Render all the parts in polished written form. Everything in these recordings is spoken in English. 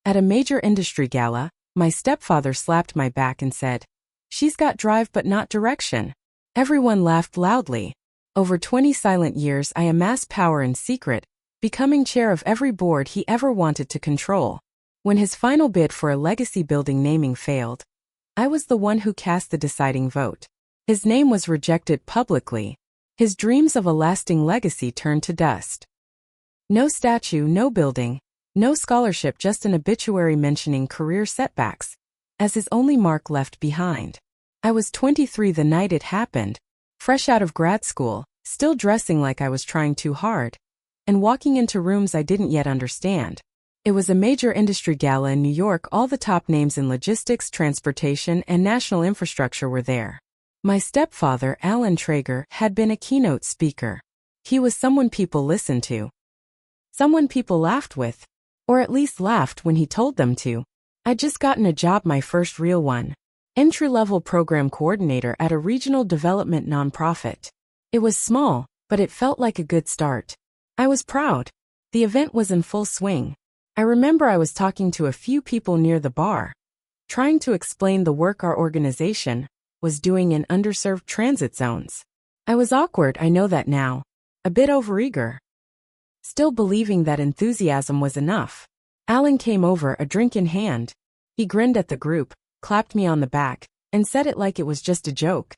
At a major industry gala, my stepfather slapped my back and said, "She's got drive but not direction." Everyone laughed loudly. Over 20 silent years I amassed power in secret, becoming chair of every board he ever wanted to control. When his final bid for a legacy-building naming failed, I was the one who cast the deciding vote. His name was rejected publicly. His dreams of a lasting legacy turned to dust. No statue, no building, no scholarship, just an obituary mentioning career setbacks as his only mark left behind. I was 23 the night it happened, fresh out of grad school, still dressing like I was trying too hard, and walking into rooms I didn't yet understand. It was a major industry gala in New York. All the top names in logistics, transportation, and national infrastructure were there. My stepfather, Alan Traeger, had been a keynote speaker. He was someone people listened to. Someone people laughed with. Or at least laughed when he told them to. I'd just gotten a job, my first real one. Entry-level program coordinator at a regional development nonprofit. It was small, but it felt like a good start. I was proud. The event was in full swing. I remember I was talking to a few people near the bar, trying to explain the work our organization was doing in underserved transit zones. I was awkward, I know that now. A bit overeager. Still believing that enthusiasm was enough. Alan came over, a drink in hand. He grinned at the group, clapped me on the back, and said it like it was just a joke.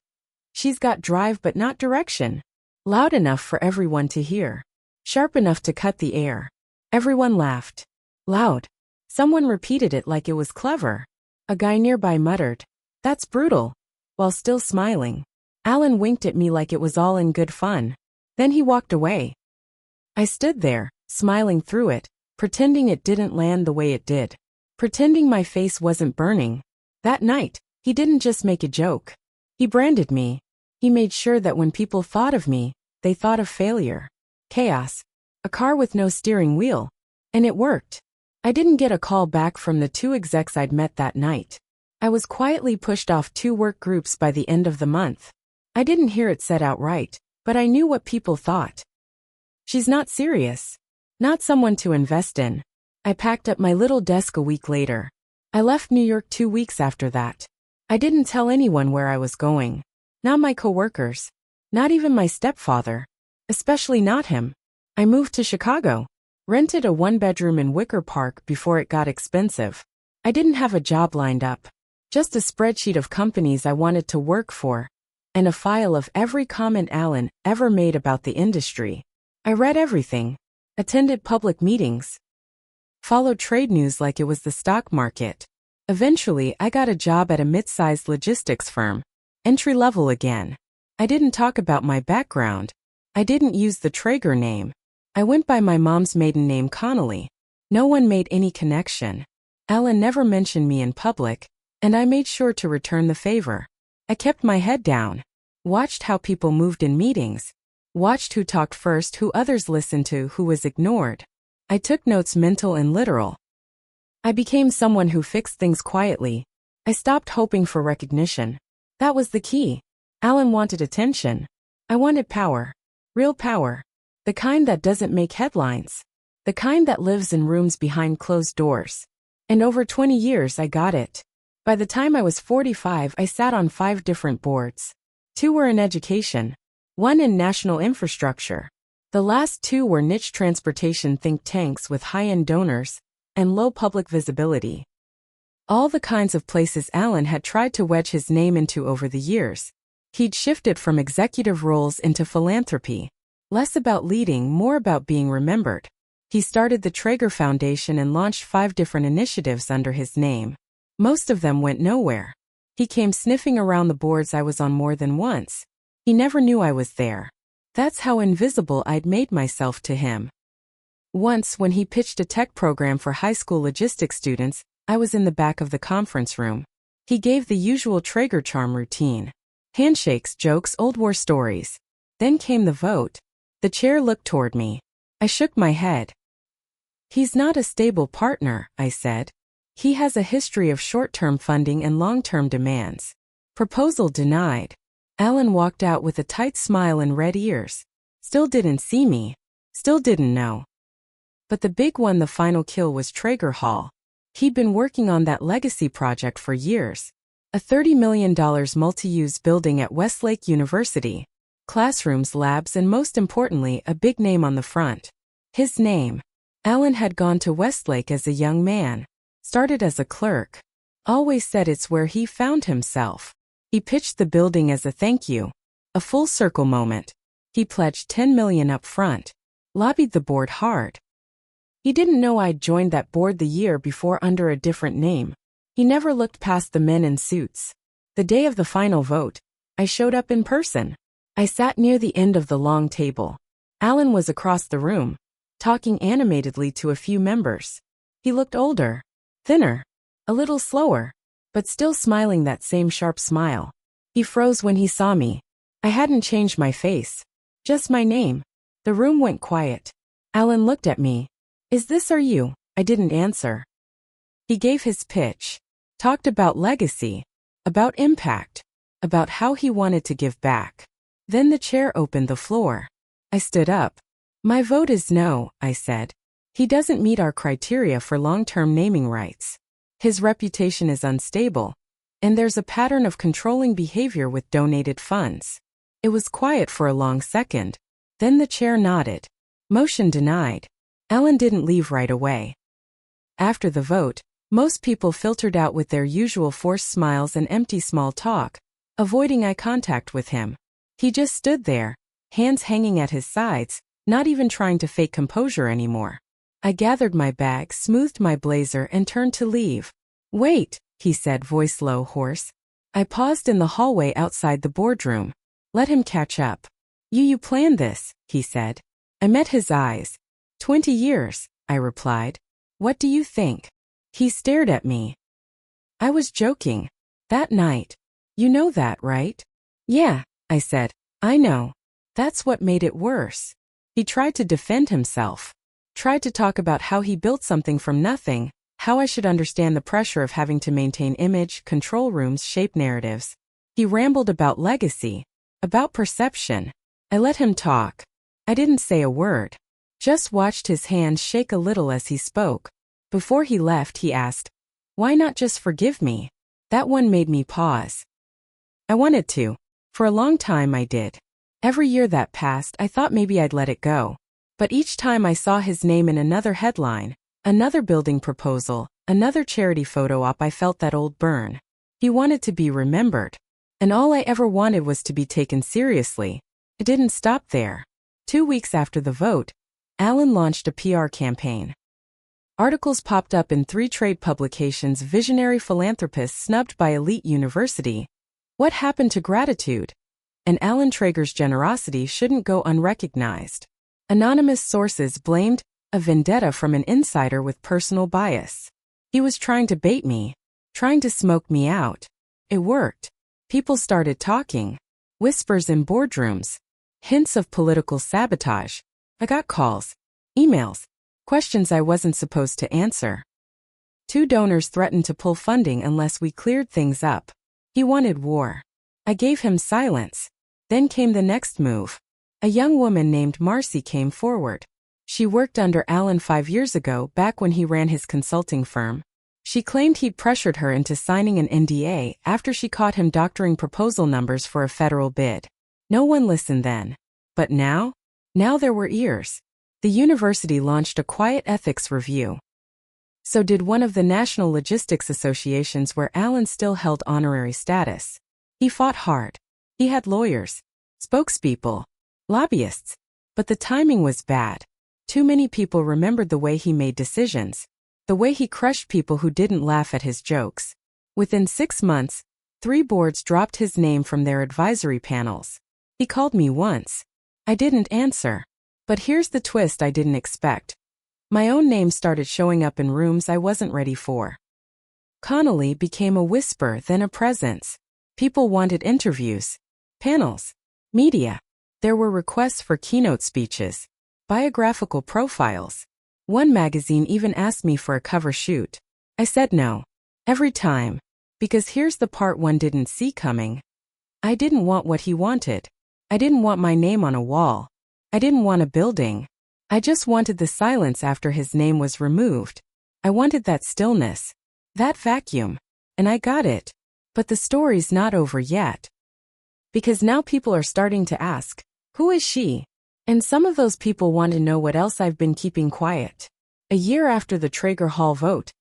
"She's got drive but not direction." Loud enough for everyone to hear. Sharp enough to cut the air. Everyone laughed. Loud. Someone repeated it like it was clever. A guy nearby muttered, "That's brutal," while still smiling. Alan winked at me like it was all in good fun. Then he walked away. I stood there, smiling through it, pretending it didn't land the way it did. Pretending my face wasn't burning. That night, he didn't just make a joke. He branded me. He made sure that when people thought of me, they thought of failure. Chaos. A car with no steering wheel. And it worked. I didn't get a call back from the 2 execs I'd met that night. I was quietly pushed off 2 work groups by the end of the month. I didn't hear it said outright, but I knew what people thought. "She's not serious. Not someone to invest in." I packed up my little desk a week later. I left New York 2 weeks after that. I didn't tell anyone where I was going. Not my coworkers. Not even my stepfather. Especially not him. I moved to Chicago. Rented a 1-bedroom in Wicker Park before it got expensive. I didn't have a job lined up. Just a spreadsheet of companies I wanted to work for. And a file of every comment Alan ever made about the industry. I read everything. Attended public meetings. Followed trade news like it was the stock market. Eventually, I got a job at a mid-sized logistics firm. Entry-level again. I didn't talk about my background. I didn't use the Traeger name. I went by my mom's maiden name, Connolly. No one made any connection. Alan never mentioned me in public, and I made sure to return the favor. I kept my head down. Watched how people moved in meetings. Watched who talked first, who others listened to, who was ignored. I took notes, mental and literal. I became someone who fixed things quietly. I stopped hoping for recognition. That was the key. Alan wanted attention. I wanted power. Real power. The kind that doesn't make headlines. The kind that lives in rooms behind closed doors. And over 20 years I got it. By the time I was 45, I sat on 5 different boards. 2 were in education. 1 in national infrastructure. The last 2 were niche transportation think tanks with high-end donors and low public visibility. All the kinds of places Alan had tried to wedge his name into over the years. He'd shifted from executive roles into philanthropy. Less about leading, more about being remembered. He started the Traeger Foundation and launched 5 different initiatives under his name. Most of them went nowhere. He came sniffing around the boards I was on more than once. He never knew I was there. That's how invisible I'd made myself to him. Once, when he pitched a tech program for high school logistics students, I was in the back of the conference room. He gave the usual Traeger charm routine. Handshakes, jokes, old war stories. Then came the vote. The chair looked toward me. I shook my head. "He's not a stable partner," I said. "He has a history of short-term funding and long-term demands." Proposal denied. Alan walked out with a tight smile and red ears. Still didn't see me. Still didn't know. But the big one, the final kill, was Traeger Hall. He'd been working on that legacy project for years. A $30 million multi-use building at Westlake University. Classrooms, labs, and most importantly, a big name on the front. His name. Alan had gone to Westlake as a young man. Started as a clerk. Always said it's where he found himself. He pitched the building as a thank you. A full circle moment. He pledged $10 million up front. Lobbied the board hard. He didn't know I'd joined that board the year before under a different name. He never looked past the men in suits. The day of the final vote, I showed up in person. I sat near the end of the long table. Alan was across the room, talking animatedly to a few members. He looked older, thinner, a little slower, but still smiling that same sharp smile. He froze when he saw me. I hadn't changed my face. Just my name. The room went quiet. Alan looked at me. "Is this or you?" I didn't answer. He gave his pitch. Talked about legacy. About impact. About how he wanted to give back. Then the chair opened the floor. I stood up. "My vote is no," I said. "He doesn't meet our criteria for long-term naming rights. His reputation is unstable, and there's a pattern of controlling behavior with donated funds." It was quiet for a long second. Then the chair nodded. Motion denied. Alan didn't leave right away. After the vote, most people filtered out with their usual forced smiles and empty small talk, avoiding eye contact with him. He just stood there, hands hanging at his sides, not even trying to fake composure anymore. I gathered my bag, smoothed my blazer, and turned to leave. "Wait," he said, voice low, hoarse. I paused in the hallway outside the boardroom. Let him catch up. You planned this," he said. I met his eyes. 20 years, I replied. "What do you think?" He stared at me. I was joking. "That night. You know that, right?" "Yeah," I said. "I know. That's what made it worse." He tried to defend himself. Tried to talk about how he built something from nothing, how I should understand the pressure of having to maintain image, control rooms, shape narratives. He rambled about legacy, about perception. I let him talk. I didn't say a word. Just watched his hands shake a little as he spoke. Before he left, he asked, "Why not just forgive me?" That one made me pause. I wanted to. For a long time I did. Every year that passed, I thought maybe I'd let it go. But each time I saw his name in another headline, another building proposal, another charity photo op, I felt that old burn. He wanted to be remembered. And all I ever wanted was to be taken seriously. It didn't stop there. 2 weeks after the vote, Alan launched a PR campaign. Articles popped up in 3 trade publications. Visionary philanthropist snubbed by elite university. What happened to gratitude? And Alan Traeger's generosity shouldn't go unrecognized. Anonymous sources blamed a vendetta from an insider with personal bias. He was trying to bait me, trying to smoke me out. It worked. People started talking. Whispers in boardrooms. Hints of political sabotage. I got calls, emails, questions I wasn't supposed to answer. 2 donors threatened to pull funding unless we cleared things up. He wanted war. I gave him silence. Then came the next move. A young woman named Marcy came forward. She worked under Alan 5 years ago, back when he ran his consulting firm. She claimed he'd pressured her into signing an NDA after she caught him doctoring proposal numbers for a federal bid. No one listened then. But now? Now there were ears. The university launched a quiet ethics review. So did one of the national logistics associations where Alan still held honorary status. He fought hard. He had lawyers, spokespeople, lobbyists. But the timing was bad. Too many people remembered the way he made decisions. The way he crushed people who didn't laugh at his jokes. Within 6 months, 3 boards dropped his name from their advisory panels. He called me once. I didn't answer. But here's the twist I didn't expect. My own name started showing up in rooms I wasn't ready for. Connolly became a whisper, then a presence. People wanted interviews, panels, media. There were requests for keynote speeches, biographical profiles. One magazine even asked me for a cover shoot. I said no. Every time. Because here's the part one didn't see coming. I didn't want what he wanted. I didn't want my name on a wall. I didn't want a building. I just wanted the silence after his name was removed. I wanted that stillness, that vacuum, and I got it. But the story's not over yet. Because now people are starting to ask, who is she? And some of those people want to know what else I've been keeping quiet. A year after the Traeger Hall vote,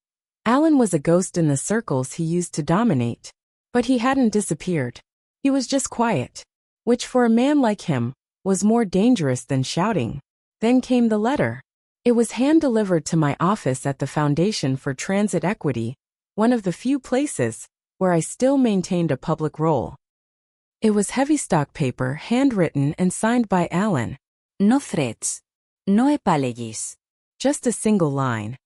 Alan was a ghost in the circles he used to dominate. But he hadn't disappeared. He was just quiet, which for a man like him, was more dangerous than shouting. Then came the letter. It was hand-delivered to my office at the Foundation for Transit Equity, one of the few places where I still maintained a public role. It was heavy stock paper, handwritten and signed by Alan. No threats. No apologies. Just a single line.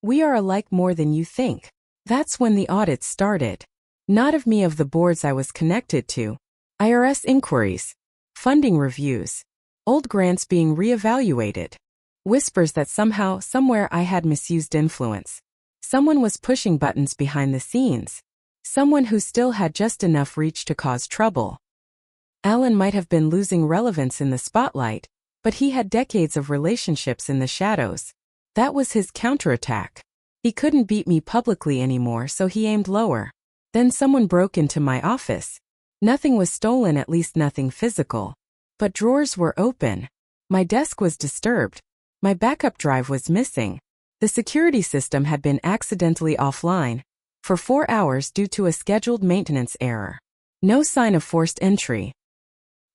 We are alike more than you think. That's when the audit started. Not of me, of the boards I was connected to. IRS inquiries. Funding reviews. Old grants being reevaluated. Whispers that somehow, somewhere I had misused influence. Someone was pushing buttons behind the scenes. Someone who still had just enough reach to cause trouble. Alan might have been losing relevance in the spotlight, but he had decades of relationships in the shadows. That was his counterattack. He couldn't beat me publicly anymore, so he aimed lower. Then someone broke into my office. Nothing was stolen, at least nothing physical. But drawers were open. My desk was disturbed. My backup drive was missing. The security system had been accidentally offline for 4 hours due to a scheduled maintenance error. No sign of forced entry.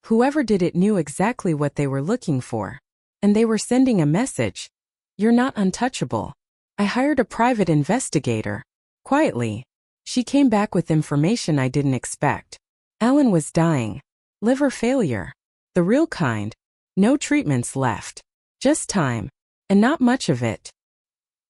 Whoever did it knew exactly what they were looking for. And they were sending a message. You're not untouchable. I hired a private investigator. Quietly. She came back with information I didn't expect. Alan was dying. Liver failure. The real kind. No treatments left. Just time. And not much of it.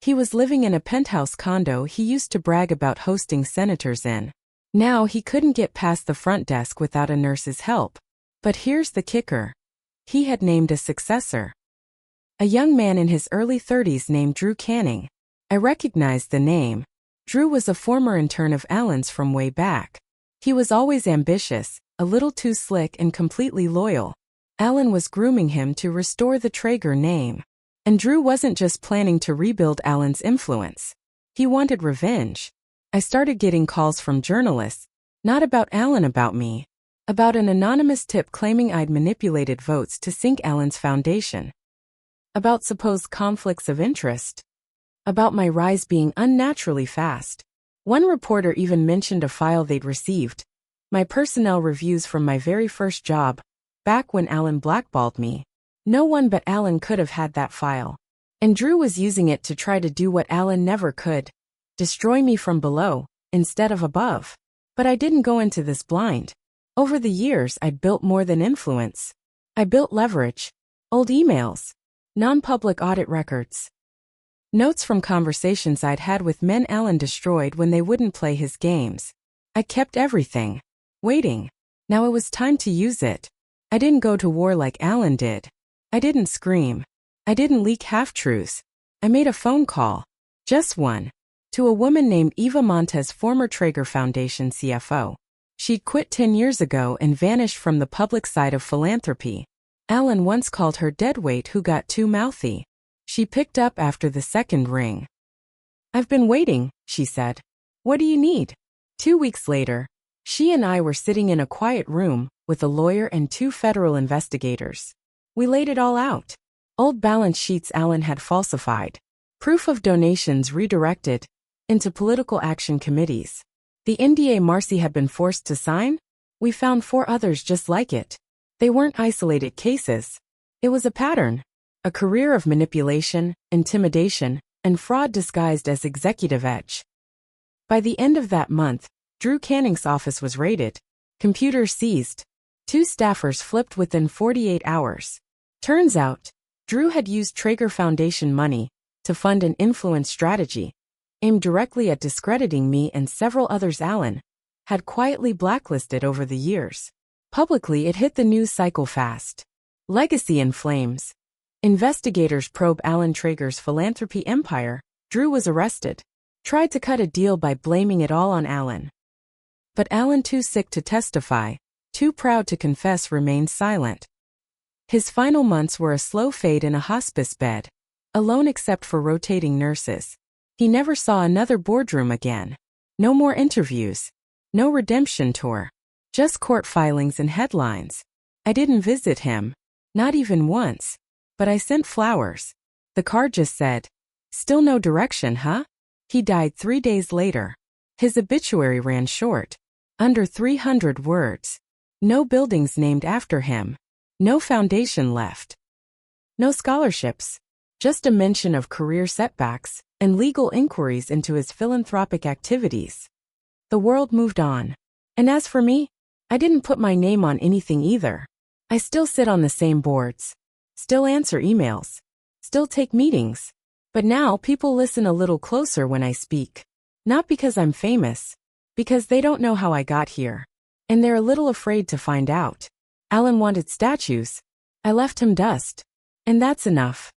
He was living in a penthouse condo he used to brag about hosting senators in. Now he couldn't get past the front desk without a nurse's help. But here's the kicker. He had named a successor. A young man in his early 30s named Drew Canning. I recognized the name. Drew was a former intern of Alan's from way back. He was always ambitious, a little too slick and completely loyal. Alan was grooming him to restore the Traeger name. And Drew wasn't just planning to rebuild Alan's influence. He wanted revenge. I started getting calls from journalists, not about Alan, about me. About an anonymous tip claiming I'd manipulated votes to sink Alan's foundation. About supposed conflicts of interest. About my rise being unnaturally fast. One reporter even mentioned a file they'd received. My personnel reviews from my very first job, back when Alan blackballed me. No one but Alan could have had that file. And Drew was using it to try to do what Alan never could. Destroy me from below, instead of above. But I didn't go into this blind. Over the years I'd built more than influence. I built leverage. Old emails. Non-public audit records. Notes from conversations I'd had with men Alan destroyed when they wouldn't play his games. I kept everything. Waiting. Now it was time to use it. I didn't go to war like Alan did. I didn't scream. I didn't leak half-truths. I made a phone call. Just one. To a woman named Eva Montes, former Traeger Foundation CFO. She'd quit 10 years ago and vanished from the public side of philanthropy. Alan once called her deadweight who got too mouthy. She picked up after the second ring. I've been waiting, she said. What do you need? 2 weeks later, she and I were sitting in a quiet room with a lawyer and 2 federal investigators. We laid it all out. Old balance sheets Alan had falsified. Proof of donations redirected into political action committees. The NDA Marcy had been forced to sign? We found 4 others just like it. They weren't isolated cases. It was a pattern. A career of manipulation, intimidation, and fraud disguised as executive edge. By the end of that month, Drew Canning's office was raided. Computers seized. 2 staffers flipped within 48 hours. Turns out, Drew had used Traeger Foundation money to fund an influence strategy aimed directly at discrediting me and several others Alan had quietly blacklisted over the years. Publicly, it hit the news cycle fast. Legacy in flames. Investigators probe Alan Traeger's philanthropy empire. Drew was arrested. Tried to cut a deal by blaming it all on Alan. But Alan, too sick to testify, too proud to confess, remained silent. His final months were a slow fade in a hospice bed, alone except for rotating nurses. He never saw another boardroom again. No more interviews. No redemption tour. Just court filings and headlines. I didn't visit him. Not even once. But I sent flowers. The card just said, "Still no direction, huh?" He died 3 days later. His obituary ran short. Under 300 words. No buildings named after him. No foundation left. No scholarships. Just a mention of career setbacks and legal inquiries into his philanthropic activities. The world moved on. And as for me, I didn't put my name on anything either. I still sit on the same boards. Still answer emails. Still take meetings. But now people listen a little closer when I speak. Not because I'm famous. Because they don't know how I got here. And they're a little afraid to find out. Alan wanted statues. I left him dust. And that's enough.